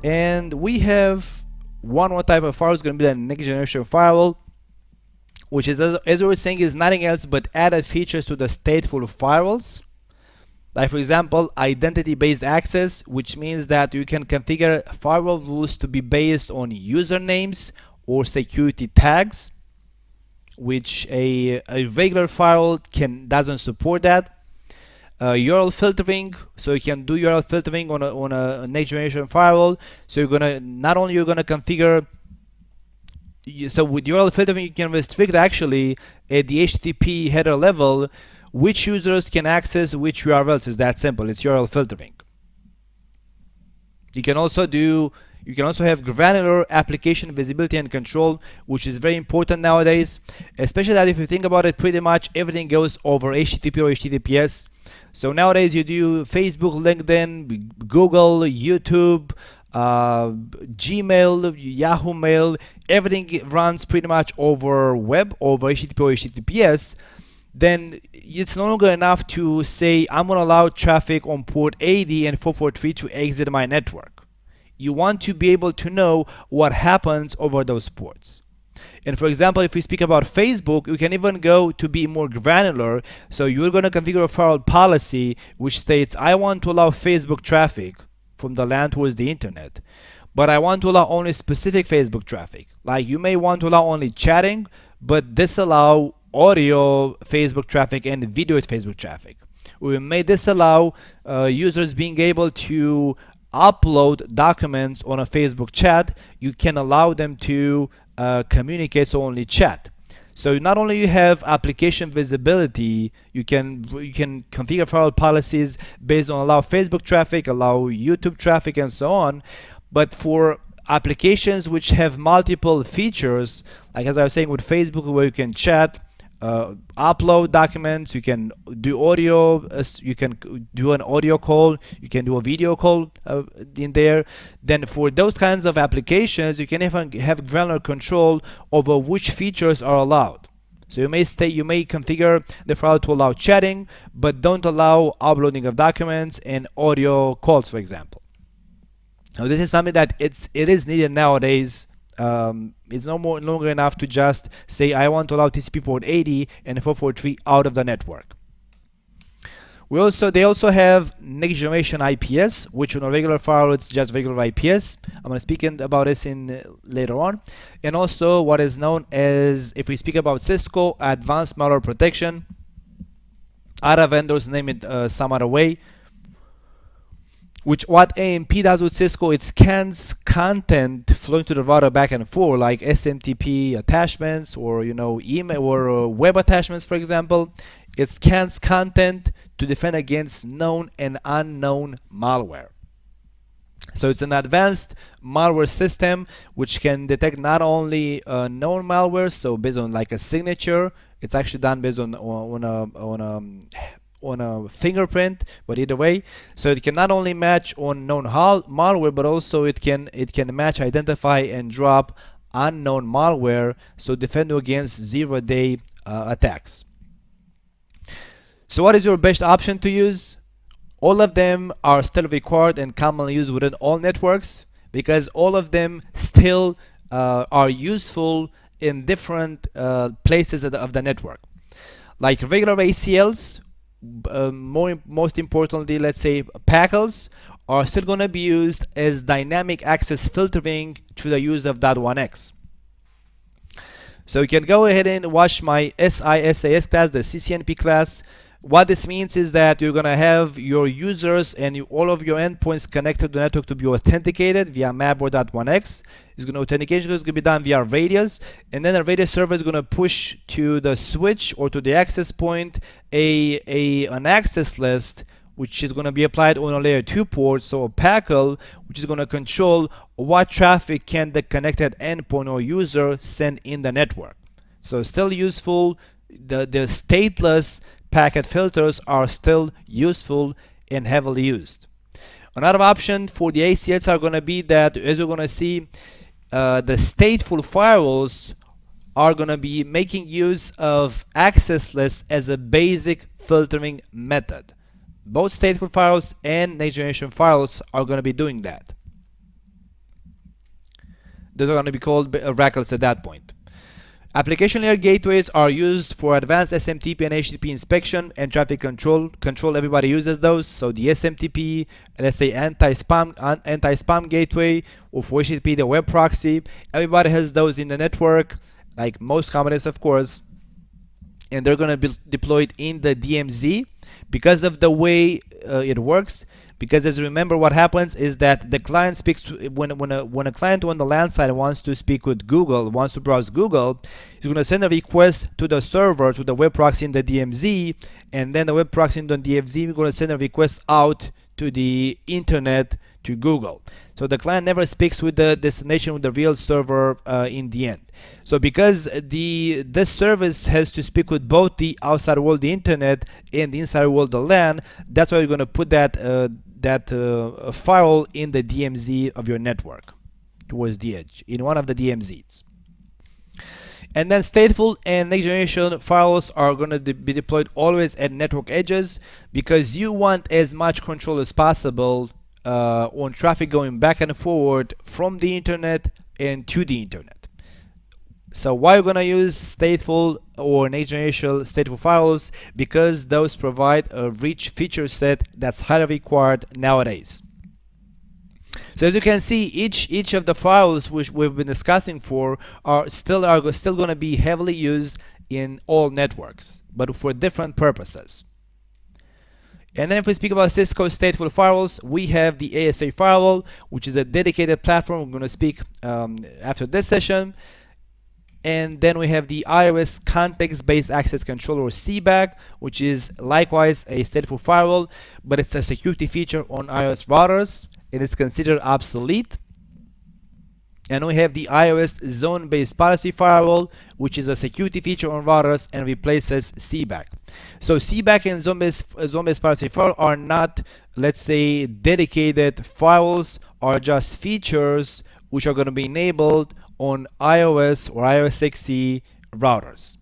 And we have one more type of firewall. It's going to be the next generation firewall, which is, as we were saying, is nothing else but added features to the stateful firewalls. Like, for example, identity-based access, which means that you can configure firewall rules to be based on usernames or security tags, which a regular firewall doesn't support that. URL filtering, so you can do URL filtering on a next generation firewall. So you're gonna configure. So with URL filtering, you can restrict actually at the HTTP header level which users can access which URLs. It's that simple. It's URL filtering. You can also have granular application visibility and control, which is very important nowadays, especially that if you think about it, pretty much everything goes over HTTP or HTTPS. So nowadays you do Facebook, LinkedIn, Google, YouTube, Gmail, Yahoo Mail, everything runs pretty much over web, over HTTP or HTTPS. Then it's no longer enough to say I'm going to allow traffic on port 80 and 443 to exit my network. You want to be able to know what happens over those ports. And for example, if we speak about Facebook, you can even go to be more granular. So you're going to configure a firewall policy which states I want to allow Facebook traffic from the LAN towards the internet, but I want to allow only specific Facebook traffic. Like you may want to allow only chatting, but disallow audio Facebook traffic and video Facebook traffic. We may disallow users being able to upload documents on a Facebook chat. You can allow them to communicate, so only chat. So not only you have application visibility, you can configure firewall policies based on allow Facebook traffic, allow YouTube traffic, and so on. But for applications which have multiple features, like as I was saying with Facebook, where you can chat, upload documents, you can do audio, you can do an audio call, you can do a video call in there. Then for those kinds of applications, you can even have granular control over which features are allowed. So you may configure the firewall to allow chatting, but don't allow uploading of documents and audio calls, for example. Now this is something that it is needed nowadays. It's no longer enough to just say I want to allow TCP port 80 and 443 out of the network. They also have next generation IPS, which on a regular firewall it's just regular IPS. I'm going to speak about this later on. And also what is known as, if we speak about CISCO, advanced malware protection. Other vendors name it some other way. What AMP does with CISCO, it scans content flowing to the router back and forth, like SMTP attachments or email or web attachments, for example. It scans content to defend against known and unknown malware. So it's an advanced malware system which can detect not only known malware, so based on like a signature. It's actually done based on a fingerprint, but either way, so it can not only match on known malware, but also it can match, identify, and drop unknown malware, so defend against zero-day attacks. So what is your best option to use? All of them are still required and commonly used within all networks, because all of them still are useful in different places of the network. Like regular ACLs, most importantly, let's say PACLs, are still going to be used as dynamic access filtering through the use of .1x. So you can go ahead and watch my CISAS class, the CCNP class. What this means is that you're going to have your users and all of your endpoints connected to the network to be authenticated via MAP or .1x. Authentication is going to be done via radius, and then the radius server is going to push to the switch or to the access point an access list, which is going to be applied on a layer 2 port, so a PACL, which is going to control what traffic can the connected endpoint or user send in the network. So still useful. The stateless packet filters are still useful and heavily used. Another option for the ACLs are going to be that, as you're going to see, the stateful firewalls are going to be making use of access list as a basic filtering method. Both stateful firewalls and next generation firewalls are going to be doing that. Those are going to be called oracles at that point. Application layer gateways are used for advanced SMTP and HTTP inspection and traffic control. Everybody uses those. So the SMTP, let's say anti-spam gateway, or for HTTP the web proxy. Everybody has those in the network, like most companies, of course. And they're going to be deployed in the DMZ because of the way it works. Because as you remember, what happens is that the client speaks when a client on the LAN side wants to speak with Google, wants to browse Google, he's going to send a request to the server, to the web proxy in the DMZ, and then the web proxy in the DMZ is going to send a request out to the internet, to Google. So the client never speaks with the destination, with the real server in the end. So because this service has to speak with both the outside world, the internet, and the inside world, the LAN, that's why you're going to put that firewall in the DMZ of your network towards the edge, in one of the DMZs. And then stateful and next generation firewalls are going to be deployed always at network edges, because you want as much control as possible on traffic going back and forward from the internet and to the internet. So why are you going to use stateful or next generation stateful firewalls? Because those provide a rich feature set that's highly required nowadays. So as you can see, each of the firewalls which we've been discussing are still going to be heavily used in all networks, but for different purposes. And then if we speak about Cisco stateful firewalls, we have the ASA firewall, which is a dedicated platform. We're going to speak after this session. And then we have the iOS context-based access controller, or CBAC, which is likewise a stateful firewall, but it's a security feature on iOS routers. It is considered obsolete. And we have the iOS zone-based policy firewall, which is a security feature on routers and replaces CBAC. So CBAC and zone-based policy firewall are not, let's say, dedicated firewalls, are just features which are going to be enabled on iOS or iOS 6e routers.